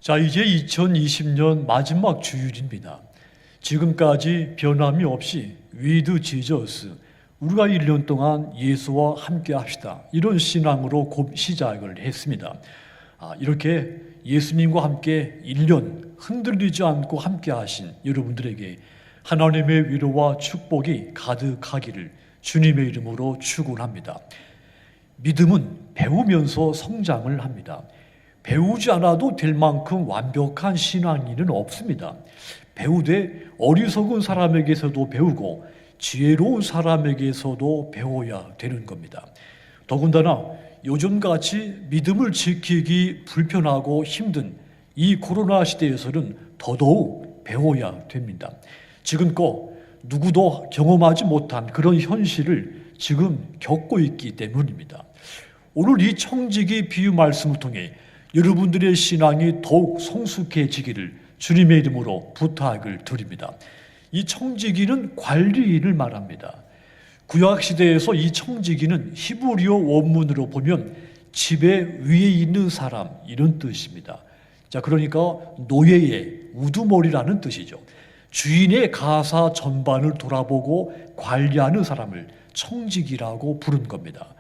자, 이제 2020년 마지막 주일입니다. 지금까지 변함이 없이 위드 지저스, 우리가 1년 동안 예수와 함께 합시다, 이런 신앙으로 시작을 했습니다. 이렇게 예수님과 함께 1년 흔들리지 않고 함께 하신 여러분들에게 하나님의 위로와 축복이 가득하기를 주님의 이름으로 축원합니다. 믿음은 배우면서 성장을 합니다. 배우지 않아도 될 만큼 완벽한 신앙인은 없습니다. 배우되 어리석은 사람에게서도 배우고 지혜로운 사람에게서도 배워야 되는 겁니다. 더군다나 요즘같이 믿음을 지키기 불편하고 힘든 이 코로나 시대에서는 더더욱 배워야 됩니다. 지금껏 누구도 경험하지 못한 그런 현실을 지금 겪고 있기 때문입니다. 오늘 이 청지기 비유 말씀을 통해 여러분들의 신앙이 더욱 성숙해지기를 주님의 이름으로 부탁을 드립니다. 이 청지기는 관리인을 말합니다. 구약시대에서 이 청지기는 히브리어 원문으로 보면 집에 위에 있는 사람, 이런 뜻입니다. 자, 그러니까 노예의 우두머리라는 뜻이죠. 주인의 가사 전반을 돌아보고 관리하는 사람을 청지기라고 부른 겁니다.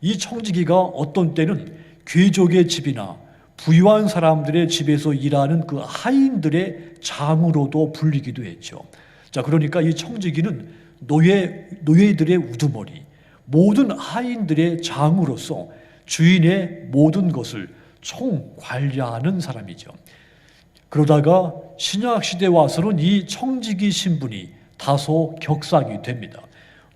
이 청지기가 어떤 때는 귀족의 집이나 부유한 사람들의 집에서 일하는 그 하인들의 장으로도 불리기도 했죠. 자, 그러니까 이 청지기는 노예들의 우두머리, 모든 하인들의 장으로서 주인의 모든 것을 총관리하는 사람이죠. 그러다가 신약 시대에 와서는 이 청지기 신분이 다소 격상이 됩니다.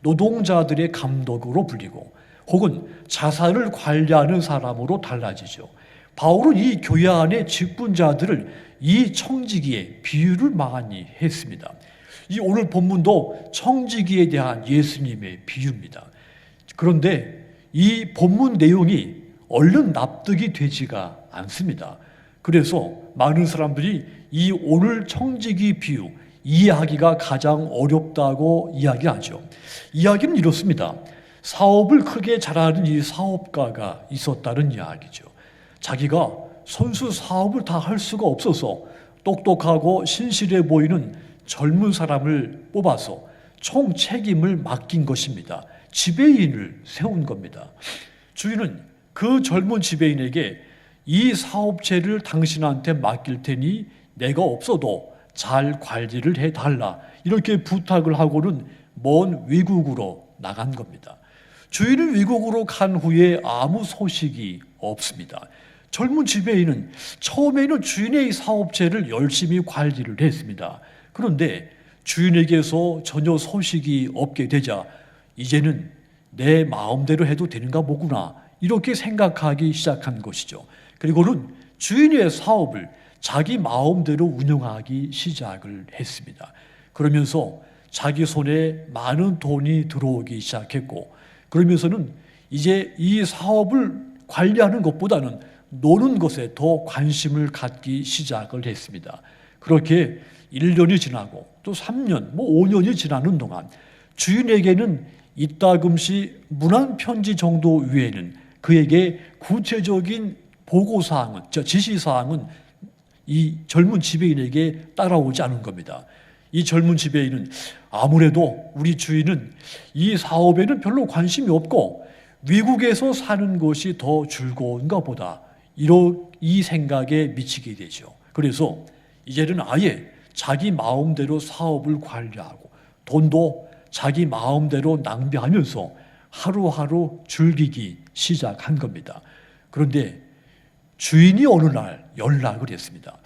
노동자들의 감독으로 불리고 혹은 자산을 관리하는 사람으로 달라지죠. 바울은 이 교회 안의 직분자들을 이 청지기의 비유를 많이 했습니다. 이 오늘 본문도 청지기에 대한 예수님의 비유입니다. 그런데 이 본문 내용이 얼른 납득이 되지가 않습니다. 그래서 많은 사람들이 이 오늘 청지기 비유 이해하기가 가장 어렵다고 이야기하죠. 이야기는 이렇습니다. 사업을 크게 잘하는 이 사업가가 있었다는 이야기죠. 자기가 손수 사업을 다 할 수가 없어서 똑똑하고 신실해 보이는 젊은 사람을 뽑아서 총 책임을 맡긴 것입니다. 지배인을 세운 겁니다. 주인은 그 젊은 지배인에게 이 사업체를 당신한테 맡길 테니 내가 없어도 잘 관리를 해달라, 이렇게 부탁을 하고는 먼 외국으로 나간 겁니다. 주인은 외국으로 간 후에 아무 소식이 없습니다. 젊은 지배인은 처음에는 주인의 사업체를 열심히 관리를 했습니다. 그런데 주인에게서 전혀 소식이 없게 되자 이제는 내 마음대로 해도 되는가 보구나, 이렇게 생각하기 시작한 것이죠. 그리고는 주인의 사업을 자기 마음대로 운영하기 시작을 했습니다. 그러면서 자기 손에 많은 돈이 들어오기 시작했고, 그러면서는 이제 이 사업을 관리하는 것보다는 노는 것에 더 관심을 갖기 시작을 했습니다. 그렇게 1년이 지나고 또 3년, 5년이 지나는 동안 주인에게는 이따금씩 문안 편지 정도 외에는 그에게 구체적인 보고사항은, 지시사항은 이 젊은 지배인에게 따라오지 않은 겁니다. 이 젊은 지배인은 아무래도 우리 주인은 이 사업에는 별로 관심이 없고 외국에서 사는 것이 더 즐거운가 보다, 이 생각에 미치게 되죠. 그래서 이제는 아예 자기 마음대로 사업을 관리하고 돈도 자기 마음대로 낭비하면서 하루하루 즐기기 시작한 겁니다. 그런데 주인이 어느 날 연락을 했습니다.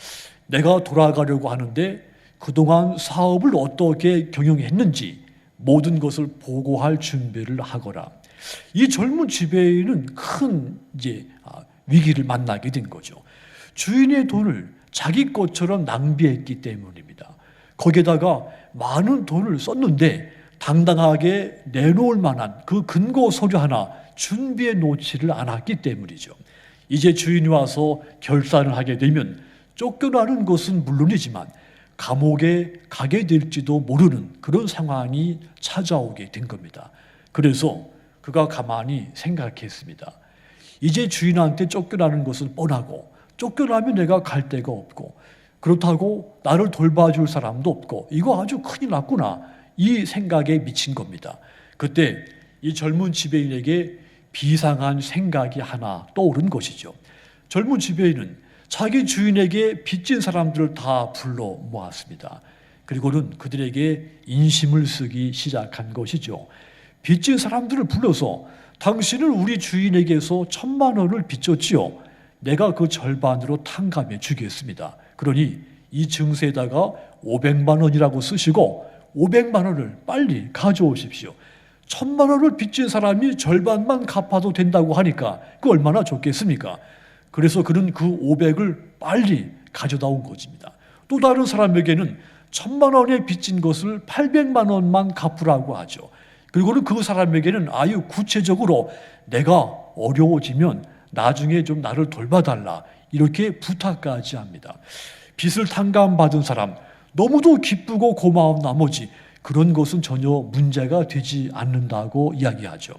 내가 돌아가려고 하는데 그동안 사업을 어떻게 경영했는지 모든 것을 보고할 준비를 하거라. 이 젊은 지배인은 큰 위기를 만나게 된 거죠. 주인의 돈을 자기 것처럼 낭비했기 때문입니다. 거기에다가 많은 돈을 썼는데 당당하게 내놓을 만한 그 근거 서류 하나 준비해 놓지를 않았기 때문이죠. 이제 주인이 와서 결산을 하게 되면 쫓겨나는 것은 물론이지만 감옥에 가게 될지도 모르는 그런 상황이 찾아오게 된 겁니다. 그래서 그가 가만히 생각했습니다. 이제 주인한테 쫓겨나는 것은 뻔하고 쫓겨나면 내가 갈 데가 없고 그렇다고 나를 돌봐줄 사람도 없고 이거 아주 큰일 났구나 이 생각에 미친 겁니다. 그때 이 젊은 지배인에게 비상한 생각이 하나 떠오른 것이죠. 젊은 지배인은 자기 주인에게 빚진 사람들을 다 불러 모았습니다. 그리고는 그들에게 인심을 쓰기 시작한 것이죠. 빚진 사람들을 불러서 당신은 우리 주인에게서 1,000만 원을 빚졌지요. 내가 그 절반으로 탕감해 주겠습니다. 그러니 이 증세에다가 500만 원이라고 쓰시고 500만 원을 빨리 가져오십시오. 1,000만 원을 빚진 사람이 절반만 갚아도 된다고 하니까 그 얼마나 좋겠습니까? 그래서 그는 그 500을 빨리 가져다 온 것입니다. 또 다른 사람에게는 1,000만 원에 빚진 것을 800만 원만 갚으라고 하죠. 그리고는 그 사람에게는 아유 구체적으로 내가 어려워지면 나중에 좀 나를 돌봐달라 이렇게 부탁까지 합니다. 빚을 탕감받은 사람 너무도 기쁘고 고마운 나머지 그런 것은 전혀 문제가 되지 않는다고 이야기하죠.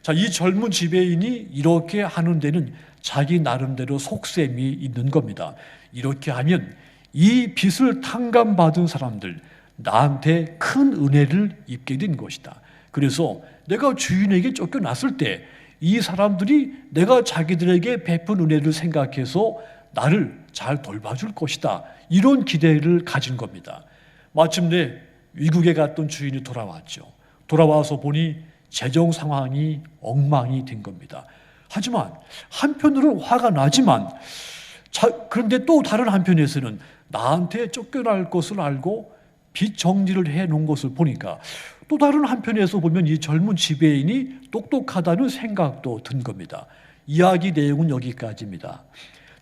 자, 이 젊은 지배인이 이렇게 하는 데는 자기 나름대로 속셈이 있는 겁니다. 이렇게 하면 이 빚을 탕감받은 사람들 나한테 큰 은혜를 입게 된 것이다. 그래서 내가 주인에게 쫓겨났을 때 이 사람들이 내가 자기들에게 베푼 은혜를 생각해서 나를 잘 돌봐줄 것이다. 이런 기대를 가진 겁니다. 마침내 위국에 갔던 주인이 돌아왔죠. 돌아와서 보니 재정 상황이 엉망이 된 겁니다. 하지만 한편으로는 화가 나지만 그런데 또 다른 한편에서는 나한테 쫓겨날 것을 알고 빚 정리를 해놓은 것을 보니까 또 다른 한편에서 보면 이 젊은 지배인이 똑똑하다는 생각도 든 겁니다. 이야기 내용은 여기까지입니다.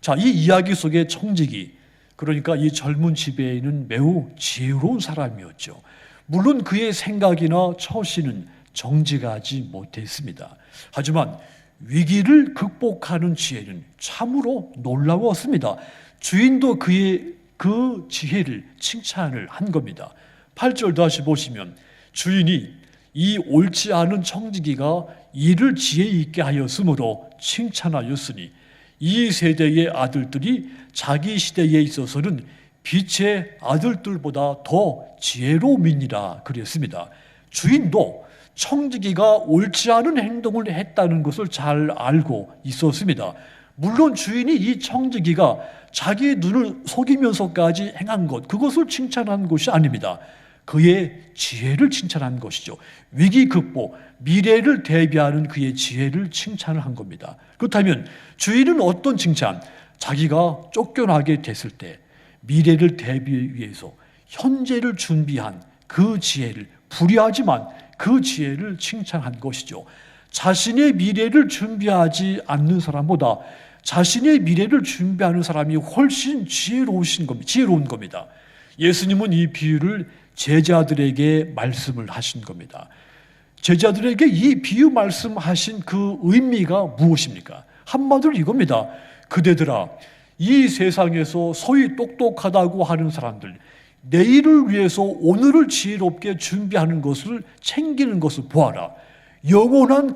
자, 이 이야기 속의 청지기, 그러니까 이 젊은 지배인은 매우 지혜로운 사람이었죠. 물론 그의 생각이나 처신은 정직하지 못했습니다. 하지만 위기를 극복하는 지혜는 참으로 놀라웠습니다. 주인도 그의 그 지혜를 칭찬을 한 겁니다. 8절 다시 보시면 주인이 이 옳지 않은 청지기가 이를 지혜 있게 하였으므로 칭찬하였으니 이 세대의 아들들이 자기 시대에 있어서는 빛의 아들들보다 더 지혜로움이니라 그랬습니다. 주인도 청지기가 옳지 않은 행동을 했다는 것을 잘 알고 있었습니다. 물론 주인이 이 청지기가 자기 눈을 속이면서까지 행한 것, 그것을 칭찬한 것이 아닙니다. 그의 지혜를 칭찬한 것이죠. 위기 극복, 미래를 대비하는 그의 지혜를 칭찬을 한 겁니다. 그렇다면 주인은 어떤 칭찬? 자기가 쫓겨나게 됐을 때 미래를 대비하기 위해서 현재를 준비한 그 지혜를, 불의하지만 그 지혜를 칭찬한 것이죠. 자신의 미래를 준비하지 않는 사람보다 자신의 미래를 준비하는 사람이 훨씬 지혜로운 겁니다. 예수님은 이 비유를 제자들에게 말씀을 하신 겁니다. 제자들에게 이 비유 말씀하신 그 의미가 무엇입니까? 한마디로 이겁니다. 그대들아, 이 세상에서 소위 똑똑하다고 하는 사람들, 내일을 위해서 오늘을 지혜롭게 준비하는 것을 챙기는 것을 보아라. 영원한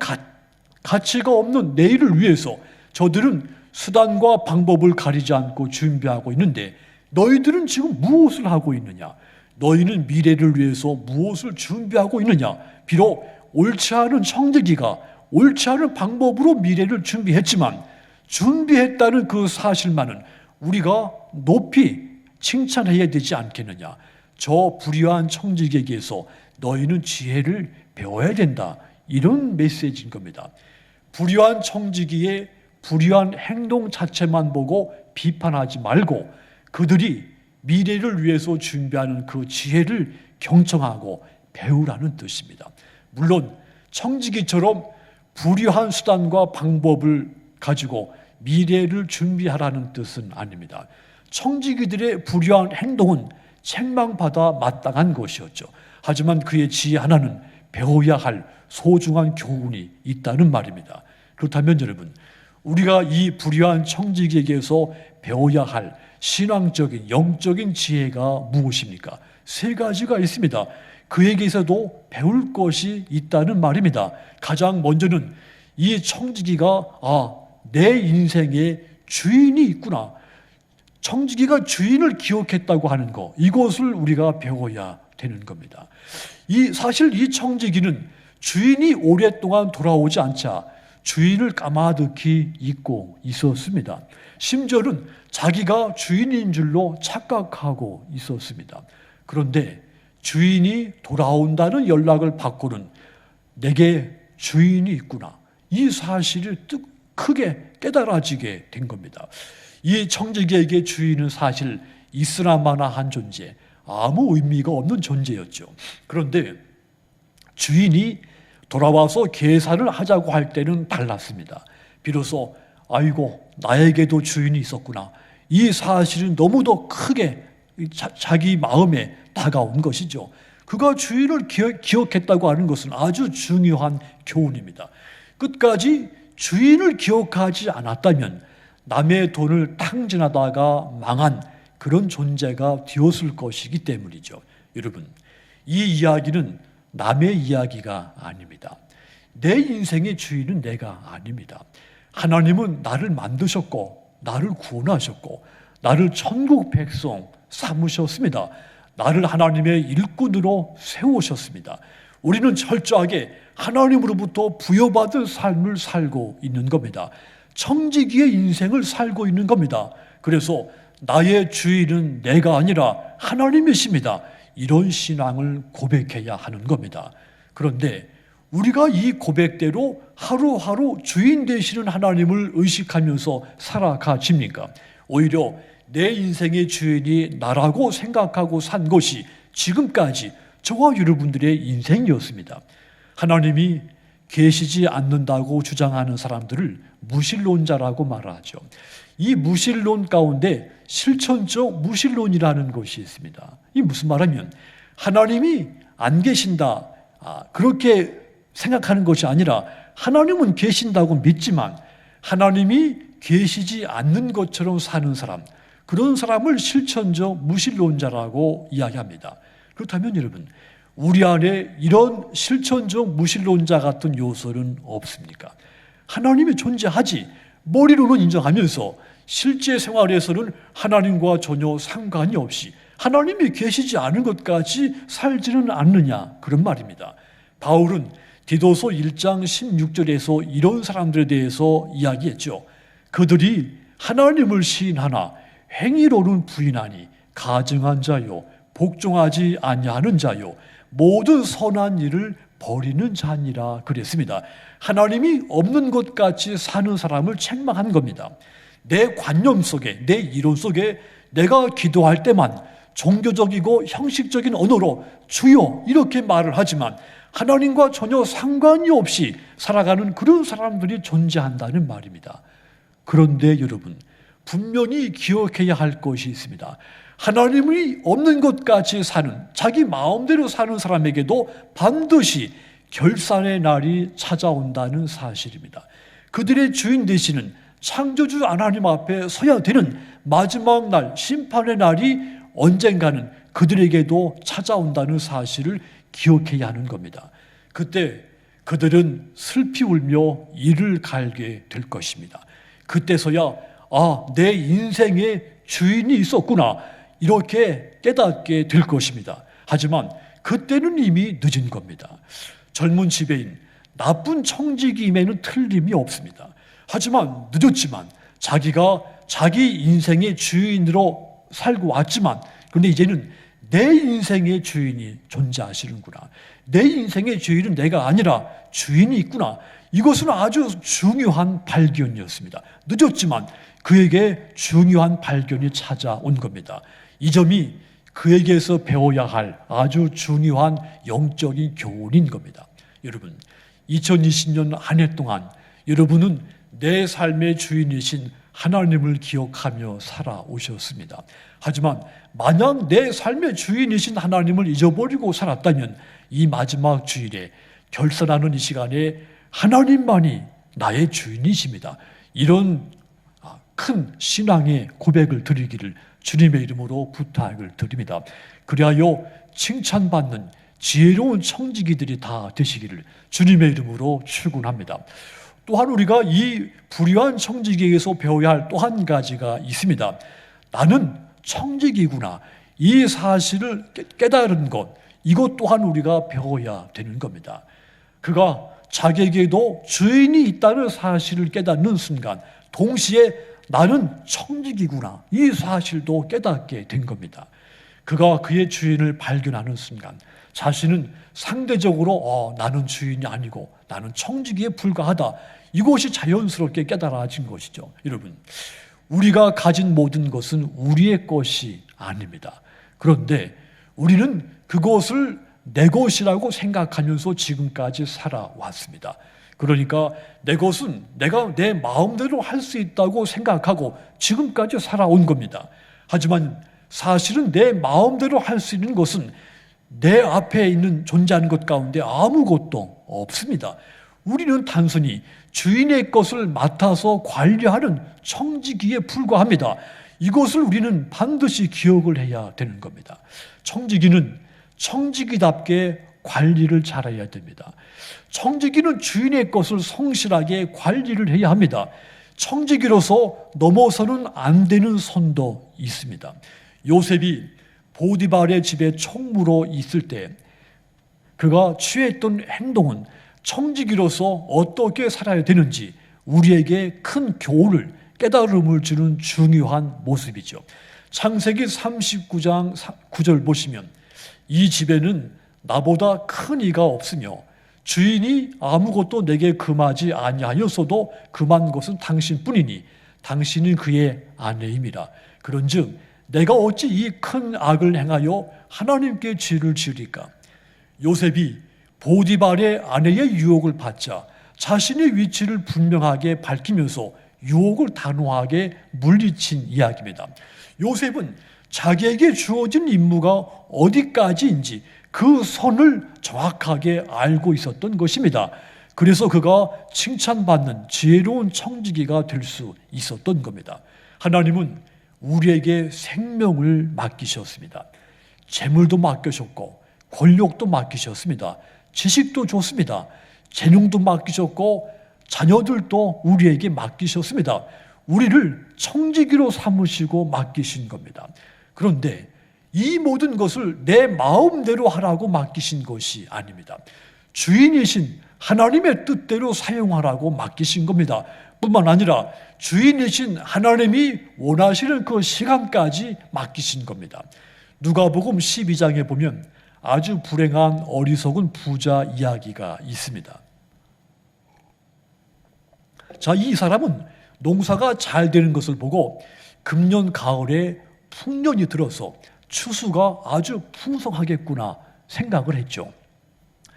가치가 없는 내일을 위해서 저들은 수단과 방법을 가리지 않고 준비하고 있는데 너희들은 지금 무엇을 하고 있느냐? 너희는 미래를 위해서 무엇을 준비하고 있느냐? 비록 옳지 않은 청지기가 옳지 않은 방법으로 미래를 준비했지만 준비했다는 그 사실만은 우리가 높이 칭찬해야 되지 않겠느냐? 저 불의한 청지기에게서 너희는 지혜를 배워야 된다. 이런 메시지인 겁니다. 불의한 청지기의 불의한 행동 자체만 보고 비판하지 말고 그들이 미래를 위해서 준비하는 그 지혜를 경청하고 배우라는 뜻입니다. 물론 청지기처럼 불의한 수단과 방법을 가지고 미래를 준비하라는 뜻은 아닙니다. 청지기들의 불의한 행동은 책망받아 마땅한 것이었죠. 하지만 그의 지혜 하나는 배워야 할 소중한 교훈이 있다는 말입니다. 그렇다면 여러분, 우리가 이 불의한 청지기에게서 배워야 할 신앙적인 영적인 지혜가 무엇입니까? 세 가지가 있습니다. 그에게서도 배울 것이 있다는 말입니다. 가장 먼저는 이 청지기가 내 인생에 주인이 있구나. 청지기가 주인을 기억했다고 하는 것, 이것을 우리가 배워야 되는 겁니다. 사실 이 청지기는 주인이 오랫동안 돌아오지 않자 주인을 까마득히 잊고 있었습니다. 심지어는 자기가 주인인 줄로 착각하고 있었습니다. 그런데 주인이 돌아온다는 연락을 받고는 내게 주인이 있구나, 이 사실을 크게 깨달아지게 된 겁니다. 이 청지기에게 주인은 사실 있으나마나한 존재, 아무 의미가 없는 존재였죠. 그런데 주인이 돌아와서 계산을 하자고 할 때는 달랐습니다. 비로소 아이고, 나에게도 주인이 있었구나, 이 사실은 너무도 크게 자기 마음에 다가온 것이죠. 그가 주인을 기억했다고 하는 것은 아주 중요한 교훈입니다. 끝까지 주인을 기억하지 않았다면 남의 돈을 탕진하다가 망한 그런 존재가 되었을 것이기 때문이죠. 여러분, 이 이야기는 남의 이야기가 아닙니다. 내 인생의 주인은 내가 아닙니다. 하나님은 나를 만드셨고, 나를 구원하셨고, 나를 천국 백성 삼으셨습니다. 나를 하나님의 일꾼으로 세우셨습니다. 우리는 철저하게 하나님으로부터 부여받은 삶을 살고 있는 겁니다. 청지기의 인생을 살고 있는 겁니다. 그래서 나의 주인은 내가 아니라 하나님이십니다, 이런 신앙을 고백해야 하는 겁니다. 그런데 우리가 이 고백대로 하루하루 주인 되시는 하나님을 의식하면서 살아가십니까? 오히려 내 인생의 주인이 나라고 생각하고 산 것이 지금까지 저와 여러분들의 인생이었습니다. 하나님이 계시지 않는다고 주장하는 사람들을 무신론자라고 말하죠. 이 무신론 가운데 실천적 무신론이라는 것이 있습니다. 이 무슨 말하면 하나님이 안 계신다, 그렇게 생각하는 것이 아니라 하나님은 계신다고 믿지만 하나님이 계시지 않는 것처럼 사는 사람, 그런 사람을 실천적 무신론자라고 이야기합니다. 그렇다면 여러분, 우리 안에 이런 실천적 무신론자 같은 요소는 없습니까? 하나님이 존재하지 머리로는 인정하면서 실제 생활에서는 하나님과 전혀 상관이 없이 하나님이 계시지 않은 것까지 살지는 않느냐, 그런 말입니다. 바울은 디도서 1장 16절에서 이런 사람들에 대해서 이야기했죠. 그들이 하나님을 시인하나 행위로는 부인하니 가증한 자요, 복종하지 아니하는 자요, 모든 선한 일을 버리는 자니라 그랬습니다. 하나님이 없는 것 같이 사는 사람을 책망한 겁니다. 내 관념 속에, 내 이론 속에 내가 기도할 때만 종교적이고 형식적인 언어로 주여 이렇게 말을 하지만 하나님과 전혀 상관이 없이 살아가는 그런 사람들이 존재한다는 말입니다. 그런데 여러분, 분명히 기억해야 할 것이 있습니다. 하나님이 없는 것 같이 사는, 자기 마음대로 사는 사람에게도 반드시 결산의 날이 찾아온다는 사실입니다. 그들의 주인 되시는 창조주 하나님 앞에 서야 되는 마지막 날, 심판의 날이 언젠가는 그들에게도 찾아온다는 사실을 기억해야 하는 겁니다. 그때 그들은 슬피 울며 이를 갈게 될 것입니다. 그때서야 내 인생에 주인이 있었구나, 이렇게 깨닫게 될 것입니다. 하지만 그때는 이미 늦은 겁니다. 젊은 지배인, 나쁜 청지기임에는 틀림이 없습니다. 하지만 늦었지만 자기가 자기 인생의 주인으로 살고 왔지만, 그런데 이제는 내 인생의 주인이 존재하시는구나, 내 인생의 주인은 내가 아니라 주인이 있구나, 이것은 아주 중요한 발견이었습니다. 늦었지만 그에게 중요한 발견이 찾아온 겁니다. 이 점이 그에게서 배워야 할 아주 중요한 영적인 교훈인 겁니다. 여러분, 2020년 한 해 동안 여러분은 내 삶의 주인이신 하나님을 기억하며 살아오셨습니다. 하지만 만약 내 삶의 주인이신 하나님을 잊어버리고 살았다면 이 마지막 주일에 결산하는 이 시간에 하나님만이 나의 주인이십니다, 이런 큰 신앙의 고백을 드리기를 주님의 이름으로 부탁을 드립니다. 그리하여 칭찬받는 지혜로운 청지기들이 다 되시기를 주님의 이름으로 축원합니다. 또한 우리가 이 불의한 청지기에게서 배워야 할 또 한 가지가 있습니다. 나는 청직이구나. 이 사실을 깨달은 것, 이것 또한 우리가 배워야 되는 겁니다. 그가 자기에게도 주인이 있다는 사실을 깨닫는 순간 동시에 나는 청직이구나, 이 사실도 깨닫게 된 겁니다. 그가 그의 주인을 발견하는 순간 자신은 상대적으로 나는 주인이 아니고 나는 청지기에 불과하다, 이것이 자연스럽게 깨달아진 것이죠. 여러분, 우리가 가진 모든 것은 우리의 것이 아닙니다. 그런데 우리는 그것을 내 것이라고 생각하면서 지금까지 살아왔습니다. 그러니까 내 것은 내가 내 마음대로 할 수 있다고 생각하고 지금까지 살아온 겁니다. 하지만 사실은 내 마음대로 할 수 있는 것은 내 앞에 있는 존재하는 것 가운데 아무것도 없습니다. 우리는 단순히 주인의 것을 맡아서 관리하는 청지기에 불과합니다. 이것을 우리는 반드시 기억을 해야 되는 겁니다. 청지기는 청지기답게 관리를 잘해야 됩니다. 청지기는 주인의 것을 성실하게 관리를 해야 합니다. 청지기로서 넘어서는 안 되는 선도 있습니다. 요셉이 보디발의 집에 총무로 있을 때 그가 취했던 행동은 청지기로서 어떻게 살아야 되는지 우리에게 큰 교훈을, 깨달음을 주는 중요한 모습이죠. 창세기 39장 9절 보시면 이 집에는 나보다 큰 이가 없으며 주인이 아무것도 내게 금하지 아니하였어도 금한 것은 당신뿐이니 당신은 그의 아내임이라. 그런즉 내가 어찌 이 큰 악을 행하여 하나님께 죄를 지으리까? 요셉이 보디발의 아내의 유혹을 받자 자신의 위치를 분명하게 밝히면서 유혹을 단호하게 물리친 이야기입니다. 요셉은 자기에게 주어진 임무가 어디까지인지 그 선을 정확하게 알고 있었던 것입니다. 그래서 그가 칭찬받는 지혜로운 청지기가 될 수 있었던 겁니다. 하나님은 우리에게 생명을 맡기셨습니다. 재물도 맡기셨고 권력도 맡기셨습니다. 지식도 줬습니다. 재능도 맡기셨고 자녀들도 우리에게 맡기셨습니다. 우리를 청지기로 삼으시고 맡기신 겁니다. 그런데 이 모든 것을 내 마음대로 하라고 맡기신 것이 아닙니다. 주인이신 하나님의 뜻대로 사용하라고 맡기신 겁니다. 뿐만 아니라 주인이신 하나님이 원하시는 그 시간까지 맡기신 겁니다. 누가복음 12장에 보면 아주 불행한 어리석은 부자 이야기가 있습니다. 자, 이 사람은 농사가 잘 되는 것을 보고 금년 가을에 풍년이 들어서 추수가 아주 풍성하겠구나 생각을 했죠.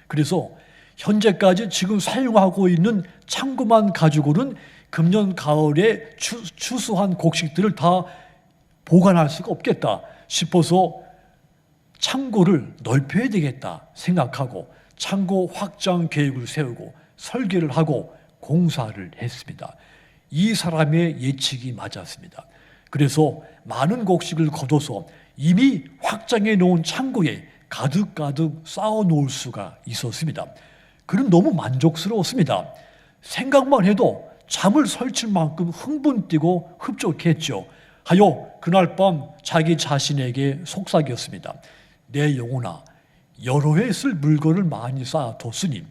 그래서 현재까지 지금 사용하고 있는 창고만 가지고는 금년 가을에 추수한 곡식들을 다 보관할 수가 없겠다 싶어서 창고를 넓혀야 되겠다 생각하고 창고 확장 계획을 세우고 설계를 하고 공사를 했습니다. 이 사람의 예측이 맞았습니다. 그래서 많은 곡식을 거둬서 이미 확장해 놓은 창고에 가득가득 쌓아 놓을 수가 있었습니다. 그는 너무 만족스러웠습니다. 생각만 해도 잠을 설칠 만큼 흥분 뛰고 흡족했죠. 하여 그날 밤 자기 자신에게 속삭였습니다. 내 영혼아, 여러 해 쓸 물건을 많이 쌓아뒀으니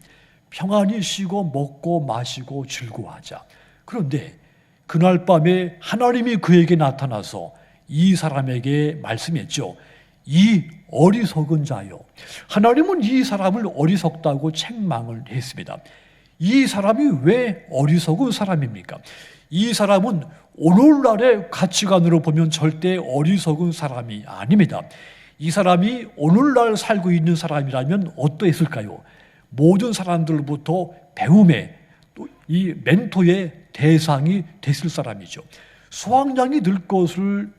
평안히 쉬고 먹고 마시고 즐거워하자. 그런데 그날 밤에 하나님이 그에게 나타나서 이 사람에게 말씀했죠. 이 어리석은 자여. 하나님은 이 사람을 어리석다고 책망을 했습니다. 이 사람이 왜 어리석은 사람입니까? 이 사람은 오늘날의 가치관으로 보면 절대 어리석은 사람이 아닙니다. 이 사람이 오늘날 살고 있는 사람이라면 어떠했을까요? 모든 사람들로부터 배움의 또 이 멘토의 대상이 됐을 사람이죠. 수확량이 늘 것을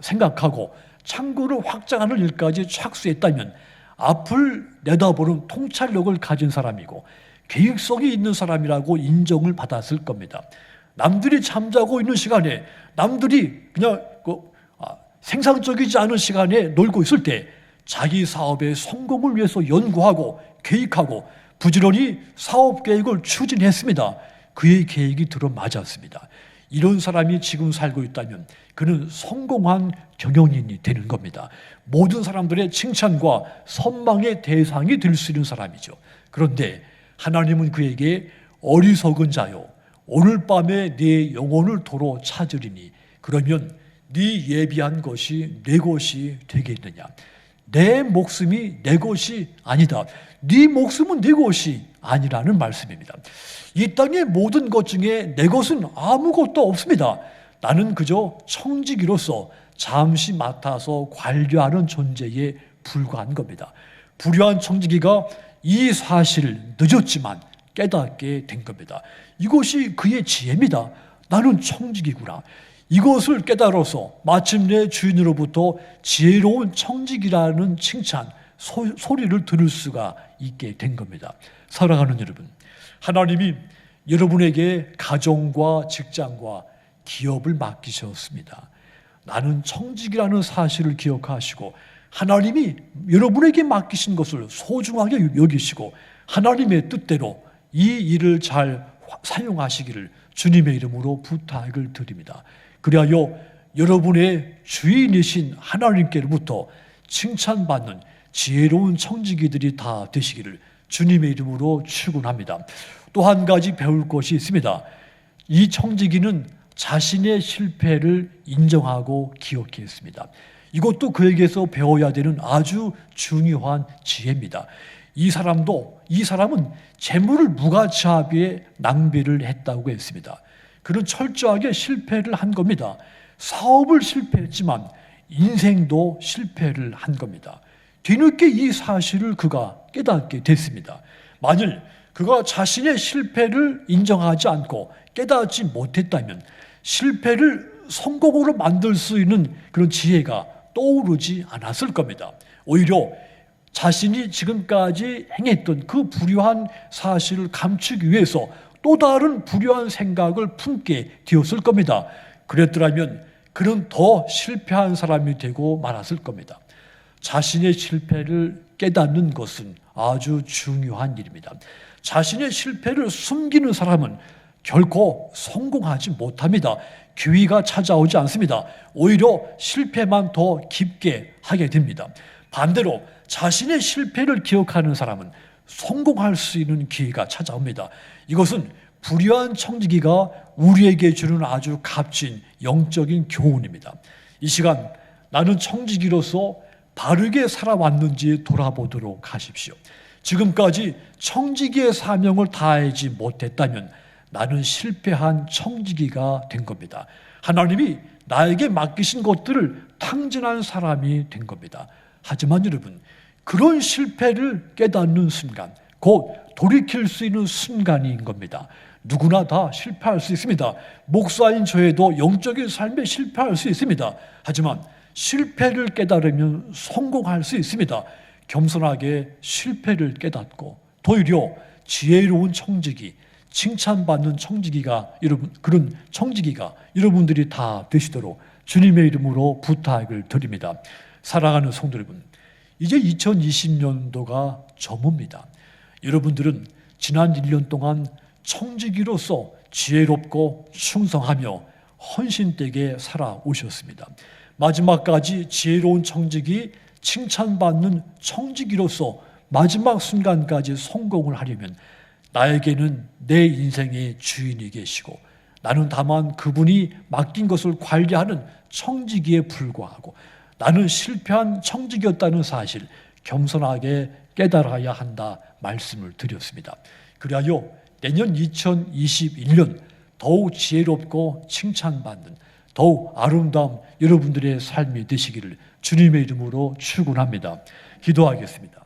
생각하고 창고를 확장하는 일까지 착수했다면 앞을 내다보는 통찰력을 가진 사람이고 계획성이 있는 사람이라고 인정을 받았을 겁니다. 남들이 잠자고 있는 시간에, 남들이 그냥 생산적이지 않은 시간에 놀고 있을 때 자기 사업의 성공을 위해서 연구하고 계획하고 부지런히 사업 계획을 추진했습니다. 그의 계획이 들어맞았습니다. 이런 사람이 지금 살고 있다면 그는 성공한 경영인이 되는 겁니다. 모든 사람들의 칭찬과 선망의 대상이 될 수 있는 사람이죠. 그런데 하나님은 그에게 어리석은 자요, 오늘 밤에 네 영혼을 도로 찾으리니 그러면 네 예비한 것이 내 것이 되겠느냐. 내 목숨이 내 것이 아니다. 네 목숨은 네 것이 아니라는 말씀입니다. 이 땅의 모든 것 중에 내 것은 아무것도 없습니다. 나는 그저 청지기로서 잠시 맡아서 관리하는 존재에 불과한 겁니다. 불효한 청지기가 이 사실을 늦었지만 깨닫게 된 겁니다. 이것이 그의 지혜입니다. 나는 청지기구나. 이것을 깨달아서 마침내 주인으로부터 지혜로운 청지기라는 칭찬, 소리를 들을 수가 있게 된 겁니다. 사랑하는 여러분, 하나님이 여러분에게 가정과 직장과 기업을 맡기셨습니다. 나는 청지기라는 사실을 기억하시고 하나님이 여러분에게 맡기신 것을 소중하게 여기시고 하나님의 뜻대로 이 일을 잘 사용하시기를 주님의 이름으로 부탁을 드립니다. 그리하여 여러분의 주인이신 하나님께로부터 칭찬받는 지혜로운 청지기들이 다 되시기를 주님의 이름으로 축원합니다. 또 한 가지 배울 것이 있습니다. 이 청지기는 자신의 실패를 인정하고 기억했습니다. 이것도 그에게서 배워야 되는 아주 중요한 지혜입니다. 이 사람은 재물을 무가치하게 낭비를 했다고 했습니다. 그는 철저하게 실패를 한 겁니다. 사업을 실패했지만 인생도 실패를 한 겁니다. 뒤늦게 이 사실을 그가 깨닫게 됐습니다. 만일 그가 자신의 실패를 인정하지 않고 깨닫지 못했다면 실패를 성공으로 만들 수 있는 그런 지혜가 떠오르지 않았을 겁니다. 오히려 자신이 지금까지 행했던 그 불효한 사실을 감추기 위해서 또 다른 불효한 생각을 품게 되었을 겁니다. 그랬더라면 그는 더 실패한 사람이 되고 말았을 겁니다. 자신의 실패를 깨닫는 것은 아주 중요한 일입니다. 자신의 실패를 숨기는 사람은 결코 성공하지 못합니다. 기회가 찾아오지 않습니다. 오히려 실패만 더 깊게 하게 됩니다. 반대로 자신의 실패를 기억하는 사람은 성공할 수 있는 기회가 찾아옵니다. 이것은 불의한 청지기가 우리에게 주는 아주 값진 영적인 교훈입니다. 이 시간 나는 청지기로서 바르게 살아왔는지 돌아보도록 하십시오. 지금까지 청지기의 사명을 다하지 못했다면 나는 실패한 청지기가 된 겁니다. 하나님이 나에게 맡기신 것들을 탕진한 사람이 된 겁니다. 하지만 여러분, 그런 실패를 깨닫는 순간, 곧 돌이킬 수 있는 순간인 겁니다. 누구나 다 실패할 수 있습니다. 목사인 저에도 영적인 삶에 실패할 수 있습니다. 하지만 실패를 깨달으면 성공할 수 있습니다. 겸손하게 실패를 깨닫고 도리어 지혜로운 청지기, 칭찬받는 청지기가 그런 청지기가 여러분들이 다 되시도록 주님의 이름으로 부탁을 드립니다. 사랑하는 성도 여러분, 이제 2020년도가 저뭅니다. 여러분들은 지난 1년 동안 청지기로서 지혜롭고 충성하며 헌신되게 살아오셨습니다. 마지막까지 지혜로운 청지기, 칭찬받는 청지기로서 마지막 순간까지 성공을 하려면 나에게는 내 인생의 주인이 계시고 나는 다만 그분이 맡긴 것을 관리하는 청지기에 불과하고 나는 실패한 청지기였다는 사실 겸손하게 깨달아야 한다 말씀을 드렸습니다. 그리하여 내년 2021년 더욱 지혜롭고 칭찬받는 더욱 아름다운 여러분들의 삶이 되시기를 주님의 이름으로 축원합니다. 기도하겠습니다.